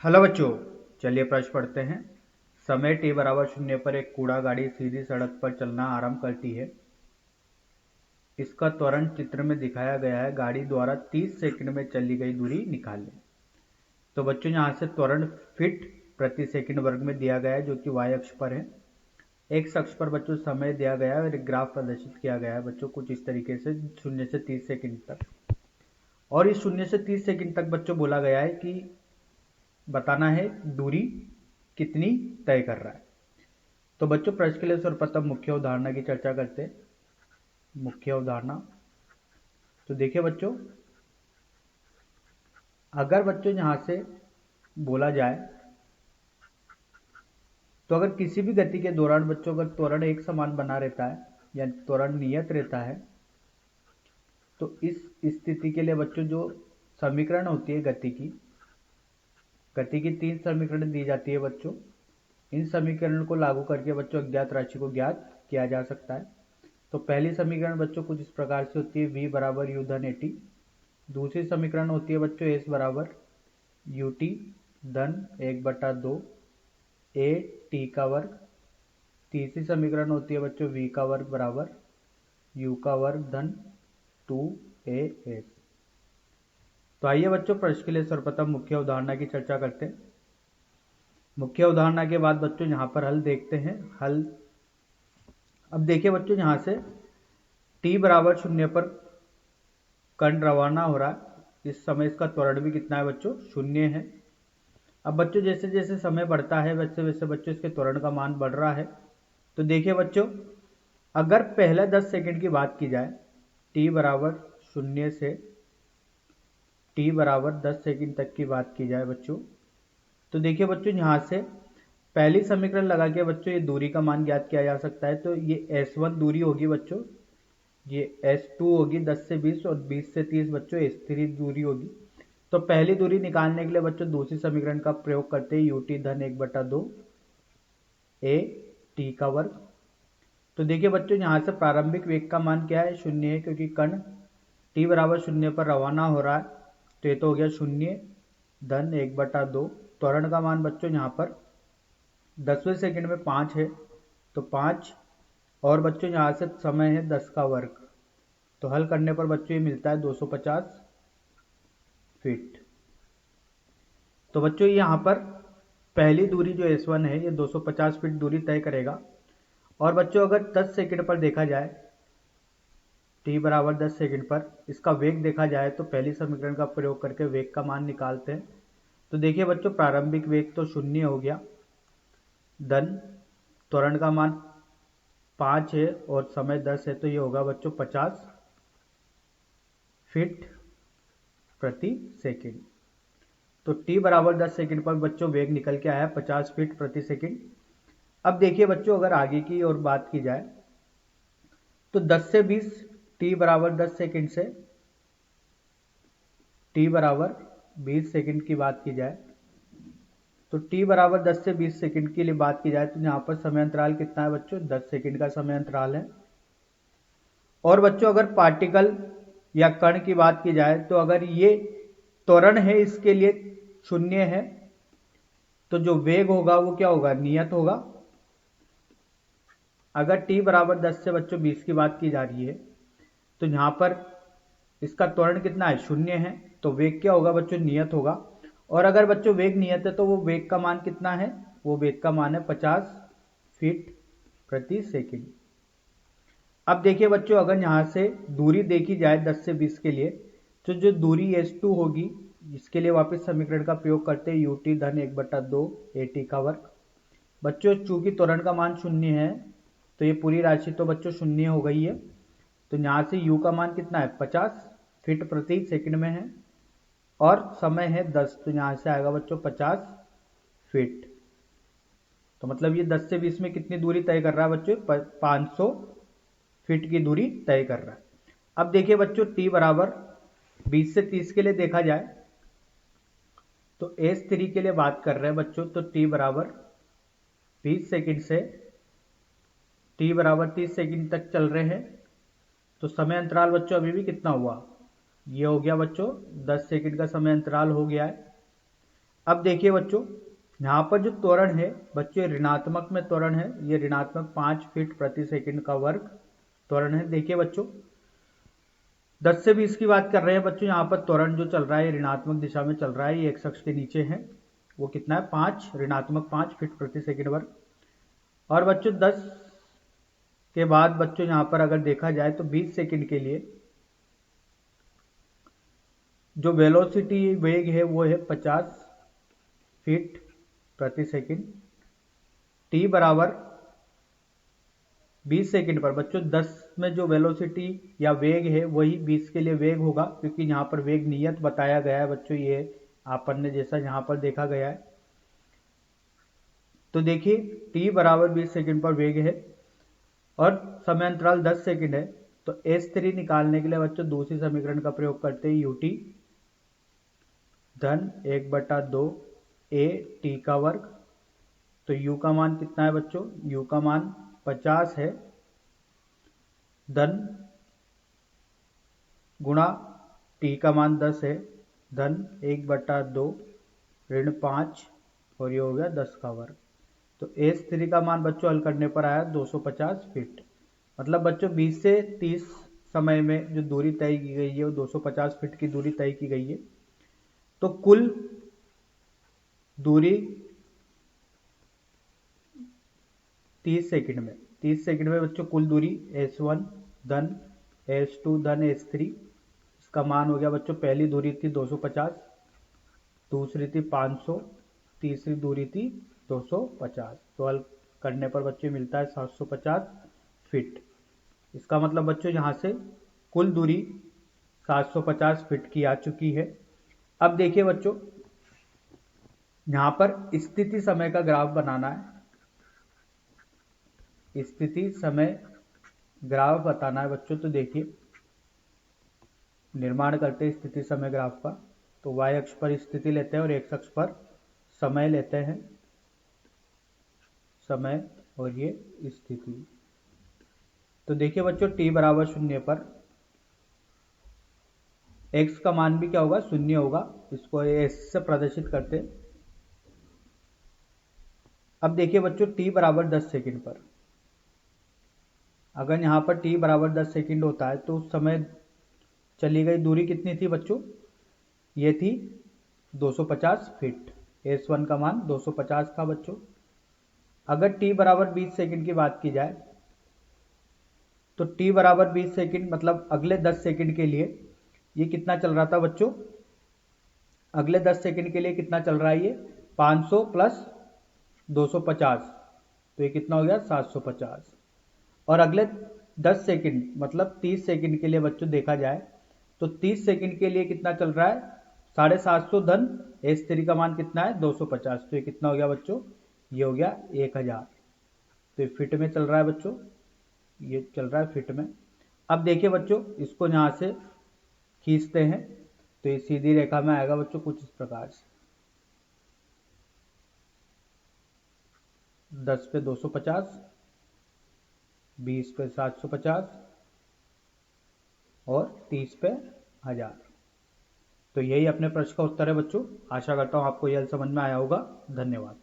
Hello बच्चों, चलिए प्रश्न पढ़ते हैं। समय t बराबर 0 पर एक कूड़ा गाड़ी सीधी सड़क पर चलना आरंभ करती है। इसका त्वरण चित्र में दिखाया गया है। गाड़ी द्वारा 30 सेकंड में चली गई दूरी निकालें। तो बच्चों यहाँ से त्वरण फीट प्रति सेकंड वर्ग में दिया गया है, जो कि y अक्ष पर है। x अक्ष पर बच्चों समय दिया गया है और एक ग्राफ प्रदर्शित किया गया है बच्चों कुछ इस तरीके से 0 से 30 सेकंड तक। और इस 0 से 30 सेकंड तक बच्चों बोला गया है कि बताना है दूरी कितनी तय कर रहा है। तो बच्चों प्रश्न के लिए सर्वप्रथम मुख्य अवधारणा की चर्चा करते हैं। मुख्य अवधारणा तो देखिए बच्चों, अगर बच्चों यहां से बोला जाए तो अगर किसी भी गति के दौरान बच्चों अगर त्वरण एक समान बना रहता है या त्वरण नियत रहता है, तो इस स्थिति के लिए बच्चों जो समीकरण होती है गति की 3 समीकरण दी जाती है बच्चों। इन समीकरण को लागू करके बच्चों अज्ञात राशि को ज्ञात किया जा सकता है। तो पहली समीकरण बच्चों कुछ इस प्रकार से होती है, v बराबर यू धन एटी। दूसरी समीकरण होती है बच्चों s बराबर यू टी धन 1/2 ए टी का वर्ग। तीसरी समीकरण होती है बच्चों v का वर्ग बराबर u का वर्ग धन 2as। तो आइए बच्चों प्रश्न के लिए सर्वप्रथम मुख्य अवधारणा की चर्चा करते हैं। मुख्य अवधारणा के बाद बच्चों यहाँ पर हल देखते हैं। हल अब देखिए बच्चों, यहाँ से t बराबर 0 पर कण रवाना हो रहा है। इस समय इसका त्वरण भी कितना है बच्चों? 0 है। अब बच्चों जैसे जैसे समय बढ़ता है वैसे वैसे बच्चों इसके त्वरण का मान बढ़ रहा है। तो देखिए बच्चों, अगर पहले 10 सेकंड की बात की जाए, t बराबर 0 से t बराबर 10 सेकंड तक की बात की जाए बच्चों, तो देखिए बच्चों यहाँ से पहली समीकरण लगा के बच्चों ये दूरी का मान ज्ञात किया जा सकता है। तो ये s1 दूरी होगी बच्चों, ये s2 होगी 10 से 20 और 20 से 30 बच्चों s3 दूरी होगी। तो पहली दूरी निकालने के लिए बच्चों दूसरी समीकरण का प्रयोग करते हैं, यू टी धन 1/2 ए टी का वर्ग। तो देखिए बच्चों यहाँ से प्रारंभिक वेग का मान क्या है? 0 है, क्योंकि कण t बराबर 0 पर रवाना हो रहा है। तो ये तो हो गया 0 धन 1/2। त्वरण का मान बच्चों यहाँ पर 10वें सेकंड में 5 है, तो 5 और बच्चों यहाँ से समय है 10 का वर्ग। तो हल करने पर बच्चों ये मिलता है 250 फीट। तो बच्चों यहाँ पर पहली दूरी जो S1 है ये 250 फीट दूरी तय करेगा। और बच्चों अगर 10 सेकंड पर देखा जाए, t बराबर 10 सेकंड पर इसका वेग देखा जाए, तो पहली समीकरण का प्रयोग करके वेग का मान निकालते हैं। तो देखिए बच्चों, प्रारंभिक वेग तो 0 हो गया, धन त्वरण का मान 5 है और समय 10 है, तो ये होगा बच्चों 50 फीट प्रति सेकंड। तो t बराबर 10 सेकंड पर बच्चों वेग निकल के आया 50 फीट प्रति सेकंड। अब देखिए बच्चों, अगर आगे की और बात की जाए तो 10 से 20 t बराबर 10 सेकंड से t बराबर 20 सेकंड की बात की जाए, तो t बराबर 10 से 20 सेकंड के लिए बात की जाए तो यहाँ पर समय अंतराल कितना है बच्चों? 10 सेकंड का समय अंतराल है। और बच्चों अगर पार्टिकल या कण की बात की जाए, तो अगर ये त्वरण है इसके लिए 0 है, तो जो वेग होगा वो क्या होगा? नियत होगा। अगर t बराबर 10 से बच्चों 20 की बात की जा रही है, तो यहाँ पर इसका त्वरण कितना है? 0 है, तो वेग क्या होगा बच्चों? नियत होगा। और अगर बच्चों वेग नियत है तो वो वेग का मान कितना है? वो वेग का मान है 50 फीट प्रति सेकंड। अब देखिए बच्चों, अगर यहाँ से दूरी देखी जाए 10 से 20 के लिए, तो जो दूरी s2 होगी, इसके लिए वापस समीकरण का प्रयोग करते हैं, यू टी धन 1/2 ए टी का वर्ग। बच्चों चूंकि त्वरण का मान 0 है, तो ये पूरी राशि तो बच्चों 0 हो गई है। तो यहाँ से u का मान कितना है? 50 फीट प्रति सेकंड में है और समय है 10, तो यहाँ से आएगा बच्चों 50 फीट। तो मतलब ये 10 से 20 में कितनी दूरी तय कर रहा है बच्चों? 500 फीट की दूरी तय कर रहा है। अब देखिए बच्चों, t बराबर 20 से 30 के लिए देखा जाए, तो S3 के लिए बात कर रहे हैं बच्चों, तो t बराबर 20 सेकंड से t बराबर 30 सेकंड तक चल रहे हैं। तो समय अंतराल बच्चों अभी भी कितना हुआ? ये हो गया बच्चों 10 सेकंड का समय अंतराल हो गया है। अब देखिए बच्चों, यहाँ पर जो त्वरण है बच्चों, ऋणात्मक में त्वरण है, ये ऋणात्मक 5 फीट प्रति सेकंड का वर्ग त्वरण है। देखिए बच्चों, 10 से 20 की बात कर रहे हैं बच्चों, यहाँ पर त्वरण जो चल रहा है ऋणात्मक दिशा में चल रहा है, ये एक्स अक्ष के नीचे है। वो कितना है? 5, ऋणात्मक 5 फीट प्रति सेकंड वर्ग। और बच्चों 10 के बाद बच्चों यहाँ पर अगर देखा जाए तो 20 सेकंड के लिए जो वेलोसिटी वेग है वो है 50 फीट प्रति सेकंड। टी बराबर 20 सेकंड पर बच्चों 10 में जो वेलोसिटी या वेग है वही 20 के लिए वेग होगा, क्योंकि यहाँ पर वेग नियत बताया गया है बच्चों, ये आपन ने जैसा यहाँ पर देखा गया है। तो देखिए t बराबर 20 सेकंड पर वेग है और समय अंतराल 10 सेकंड है, तो S3 निकालने के लिए बच्चों दूसरी समीकरण का प्रयोग करते हैं, ut धन 1/2 a t का वर्ग। तो u का मान कितना है बच्चों? u का मान 50 है, धन गुणा t का मान 10 है, धन 1/2 ऋण 5 और ये हो गया 10 का वर्ग। तो S3 का मान बच्चों हल करने पर आया 250 फीट। मतलब बच्चों 20 से 30 समय में जो दूरी तय की गई है वो 250 फीट की दूरी तय की गई है। तो कुल दूरी 30 सेकंड में बच्चों कुल दूरी S1 धन S2 धन S3, इसका मान हो गया बच्चों, पहली दूरी थी 250, दूसरी थी 500, तीसरी दूरी थी 250। तो हल करने पर बच्चों मिलता है 750 फीट। इसका मतलब बच्चों यहाँ से कुल दूरी 750 फीट की आ चुकी है। अब देखिए बच्चों, यहाँ पर स्थिति समय का ग्राफ बनाना है, स्थिति समय ग्राफ बताना है बच्चों। तो देखिए निर्माण करते हैं स्थिति समय ग्राफ का। तो y अक्ष पर स्थिति लेते हैं और x अक्ष पर समय लेते हैं, समय और ये स्थिति। तो देखिए बच्चों t बराबर 0 पर x का मान भी क्या होगा? 0 होगा। इसको s से प्रदर्शित करते हैं। अब देखिए बच्चों t बराबर 10 सेकंड पर, अगर यहाँ पर t बराबर 10 सेकंड होता है तो उस समय चली गई दूरी कितनी थी बच्चों? ये थी 250 फीट। S1 का मान 250 था बच्चों। अगर t बराबर 20 सेकंड की बात की जाए तो t बराबर 20 सेकंड मतलब अगले 10 सेकंड के लिए ये कितना चल रहा था बच्चों? अगले 10 सेकंड के लिए कितना चल रहा है? ये 500 प्लस 250, तो ये कितना हो गया? 750। और अगले 10 सेकंड मतलब 30 सेकंड के लिए बच्चों देखा जाए तो 30 सेकंड के लिए कितना चल रहा है? 750 धन S3 का मान कितना है? 250। तो ये कितना हो गया बच्चों? ये हो गया 1000। तो ये फिट में चल रहा है बच्चों, ये चल रहा है फिट में। अब देखिए बच्चों, इसको यहाँ से खींचते हैं तो ये सीधी रेखा में आएगा बच्चों कुछ इस प्रकार से। 10 पे 250, 20 पे 750 और 30 पे 1000। तो यही अपने प्रश्न का उत्तर है बच्चों। आशा करता हूँ आपको यह समझ में आया होगा। धन्यवाद।